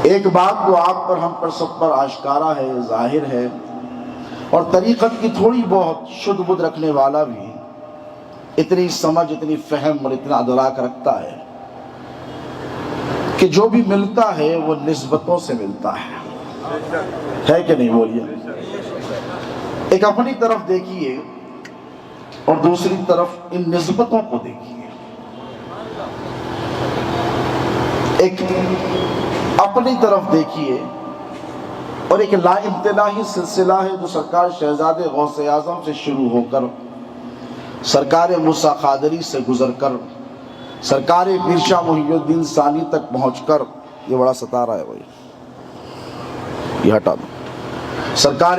ایک بات تو آپ پر ہم پر سب پر آشکارا ہے، ظاہر ہے، اور طریقت کی تھوڑی بہت شد بدھ رکھنے والا بھی اتنی سمجھ، اتنی فہم اور اتنا ادراک رکھتا ہے کہ جو بھی ملتا ہے وہ نسبتوں سے ملتا ہے کہ نہیں؟ بولیے۔ ایک اپنی طرف دیکھیے اور دوسری طرف ان نسبتوں کو دیکھیے۔ ایک اپنی طرف دیکھیے اور ایک لا انتہائی سلسلہ ہے جو سرکار شہزادے غوث اعظم سے شروع ہو کر سرکار موسیٰ قادری سے گزر کر سرکار پیر شاہ محی الدین ثانی تک پہنچ کر، یہ بڑا ستارہ ہے بھائی، یہ ہٹا دو۔ سرکار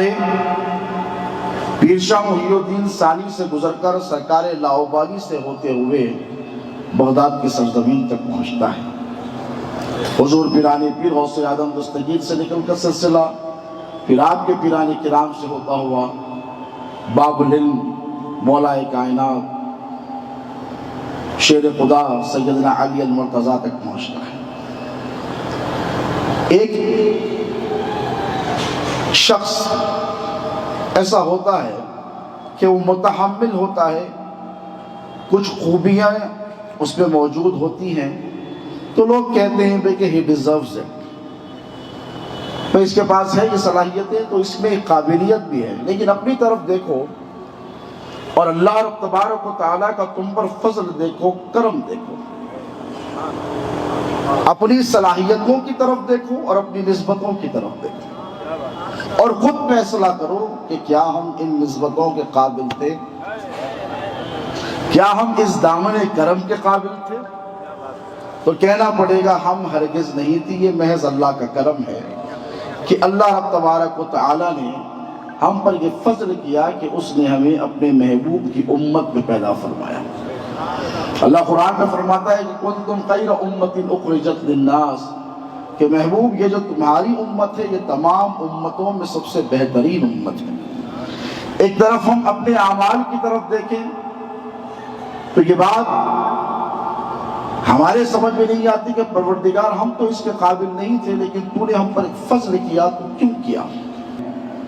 پیر شاہ محی الدین ثانی سے گزر کر سرکار لاہوبالی سے ہوتے ہوئے بغداد کی سرزمین تک پہنچتا ہے۔ حضور پیران پیر غوث اعظم دستگیر سے نکل کر سلسلہ پھر آپ کے پیران کرام سے ہوتا ہوا باب العلم مولا کائنات شیر خدا سیدنا علی المرتضیٰ تک پہنچتا ہے۔ ایک شخص ایسا ہوتا ہے کہ وہ متحمل ہوتا ہے، کچھ خوبیاں اس میں موجود ہوتی ہیں تو لوگ کہتے ہیں کہ he deserves it، تو اس کے پاس ہے یہ صلاحیتیں، تو اس میں ایک قابلیت بھی ہے، لیکن اپنی طرف دیکھو اور اللہ رب تبارک و تعالیٰ کا تم پر فضل دیکھو، کرم دیکھو، اپنی صلاحیتوں کی طرف دیکھو اور اپنی نسبتوں کی طرف دیکھو اور خود فیصلہ کرو کہ کیا ہم ان نسبتوں کے قابل تھے، کیا ہم اس دامن کرم کے قابل تھے؟ تو کہنا پڑے گا ہم ہرگز نہیں تھی، یہ محض اللہ کا کرم ہے کہ اللہ رب تبارک و تعالیٰ نے ہم پر یہ فضل کیا کہ اس نے ہمیں اپنے محبوب کی امت میں پیدا فرمایا۔ اللہ قرآن میں فرماتا ہے کہ کنتم خیر امت اخرجت للناس، کہ محبوب یہ جو تمہاری امت ہے یہ تمام امتوں میں سب سے بہترین امت ہے۔ ایک طرف ہم اپنے اعمال کی طرف دیکھیں تو یہ بات ہمارے سمجھ میں نہیں آتی کہ پروردگار ہم تو اس کے قابل نہیں تھے، لیکن تو نے ہم پر ایک فضل کیا، تو کیوں کیا؟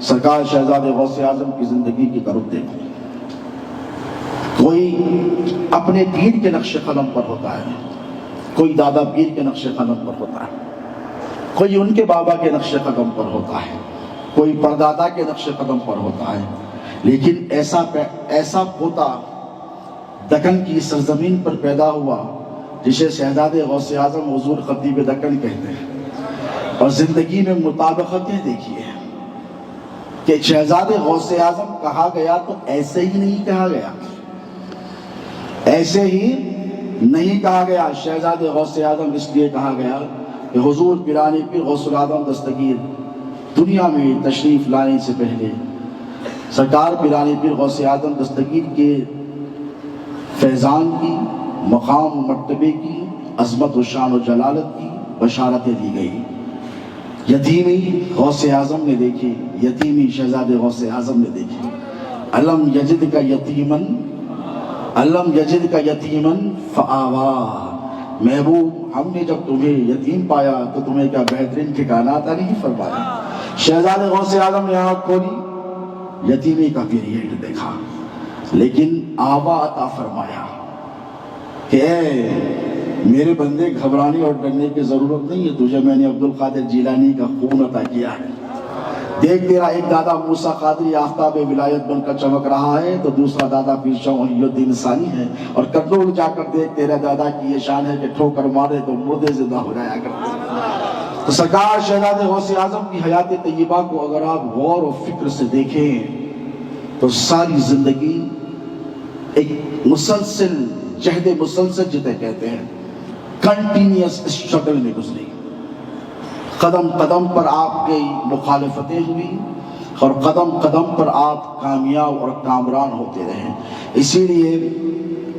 سرکار شہزادے غوث اعظم کی زندگی کی طرف دیکھو، کوئی اپنے پیر کے نقش قلم پر ہوتا ہے، کوئی دادا پیر کے نقش قلم پر ہوتا ہے، کوئی ان کے بابا کے نقش قدم پر ہوتا ہے، کوئی پردادا کے نقش قدم پر ہوتا ہے، لیکن ایسا پوتا دکن کی سرزمین پر پیدا ہوا جسے شہزادے غوث اعظم حضور خطیب دکن کہتے ہیں، اور زندگی میں مطابقتیں دیکھیے کہ شہزادے غوث اعظم کہا گیا تو ایسے ہی نہیں کہا گیا، ایسے ہی نہیں کہا گیا۔ شہزادے غوث اعظم اس لیے کہا گیا کہ حضور پیران پیر غوث اعظم دستگیر دنیا میں تشریف لانے سے پہلے سرکار پیران پیر غوث اعظم دستگیر کے فیضان کی، مقام و مرتبے کی، عظمت و شان و جلالت کی بشارتیں دی گئی۔ یتیمی غوث اعظم نے دیکھی، یتیمی شہزادے غوث اعظم نے دیکھی۔ علم یجد کا یتیمن، علم یجد کا یتیمن فآوا، محبوب ہم نے جب تمہیں یتیم پایا تو تمہیں کیا بہترین ٹھکانہ عطا نہیں فرمایا؟ شہزادے غوث اعظم نے آنکھ کھولی، یتیمی کا پیریڈ دیکھا، لیکن آوا عطا فرمایا کہ اے میرے بندے گھبرانے اور ڈرنے کی ضرورت نہیں ہے، تجھے میں نے عبدالقادر جیلانی کا خون عطا کیا ہے۔ دیکھ تیرا ایک دادا موسیٰ قادری آفتاب ولایت بن کر چمک رہا ہے تو دوسرا دادا پیر شاہ محی الدین ثانی ہے، اور کندور جا کر دیکھ تیرے دادا کی یہ شان ہے کہ ٹھوکر مارے تو مردے زندہ ہو جایا کرتے ہیں۔ تو سرکار شہزادے غوث اعظم کی حیات طیبہ کو اگر آپ غور و فکر سے دیکھیں تو ساری زندگی ایک مسلسل جہد مسلسل جتے کہتے ہیں، کنٹینیوس اسٹرگل میں گزری۔ قدم قدم پر آپ کی مخالفتیں ہوئی اور قدم قدم پر آپ کامیاب اور کامران ہوتے رہے۔ اسی لیے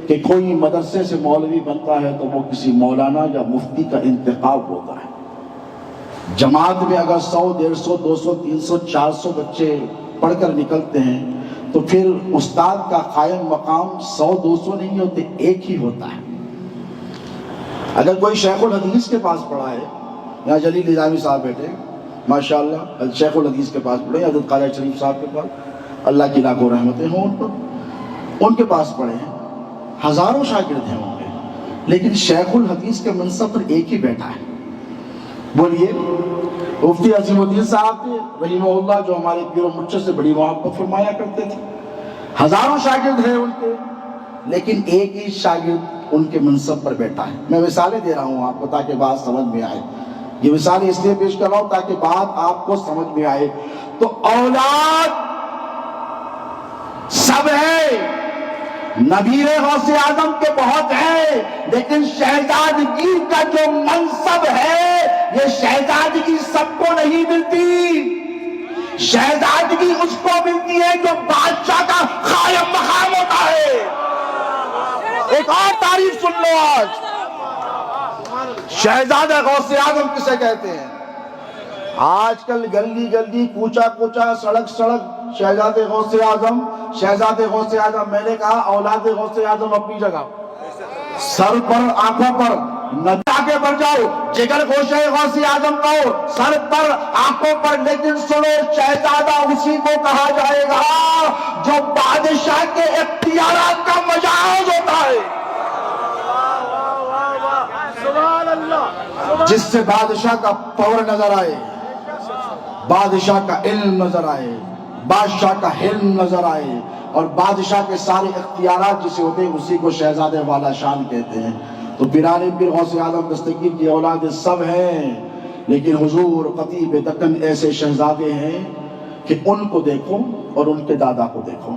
کہ کوئی مدرسے سے مولوی بنتا ہے تو وہ کسی مولانا یا مفتی کا انتخاب ہوتا ہے۔ جماعت میں اگر 100 150 200 300 400 بچے پڑھ کر نکلتے ہیں تو پھر استاد کا قائم مقام 100 200 نہیں ہوتے، ایک ہی ہوتا ہے۔ اگر کوئی شیخ الحدیث کے پاس پڑھا ہے یہاں جلیل نظامی صاحب بیٹھے ماشاءاللہ، شیخ الحدیث کے پاس پڑھے، حضرت خواجہ شریف صاحب کے پاس، اللہ کی لاکھوں رحمتیں ہوں ان پر، ان کے پاس پڑھے ہیں، ہزاروں شاگرد ہیں ان کے، لیکن شیخ الحدیث کے منصب پر ایک ہی بیٹھا ہے۔ بولیے، مفتی عظیم الدین صاحب تھے رحمہ اللہ، جو ہمارے پیر و مرشد سے بڑی محبت فرمایا کرتے تھے، ہزاروں شاگرد ہیں ان کے، لیکن ایک ہی شاگرد ان کے منصب پر بیٹھا ہے۔ میں مثالیں دے رہا ہوں آپ کو تاکہ بات سمجھ میں آئے، یہ مثالیں اس لیے پیش کر رہا ہوں تاکہ بات آپ کو سمجھ میں آئے۔ تو اولاد سب ہے، نبیر غوث اعظم کے بہت ہیں، لیکن شہزادگی کا جو منصب ہے یہ شہزادگی سب کو نہیں ملتی، شہزادگی اس کو ملتی ہے جو بادشاہ کا قائم مقام ہوتا ہے۔ ایک اور تعریف سن لو، آج شہزادہ غوث اعظم کسے کہتے ہیں؟ آج کل گلی گلی، کوچا کوچا، سڑک سڑک شہزادے غوث اعظم، شہزادے غوث اعظم۔ میں نے کہا اولاد غوث اعظم اپنی جگہ، سر پر، آنکھوں پر، نبی آگے بڑھ جاؤ، جگر گوشہ غوث اعظم کہو، سر پر، آنکھوں پر، لیکن سنو، شہزادہ اسی کو کہا جائے گا جو بادشاہ کے اختیارات کا مجاز ہوتا ہے، جس سے بادشاہ کا پاور نظر آئے، بادشاہ کا علم نظر آئے، بادشاہ کا حلم نظر آئے، اور بادشاہ کے سارے اختیارات جسے ہوتے ہیں اسی کو شہزادے والا شان کہتے ہیں۔ تو پیران پیر غوث اعظم دستگیر کی اولاد سب ہیں، لیکن حضور قطیب دکن ایسے شہزادے ہیں کہ ان کو دیکھو اور ان کے دادا کو دیکھو۔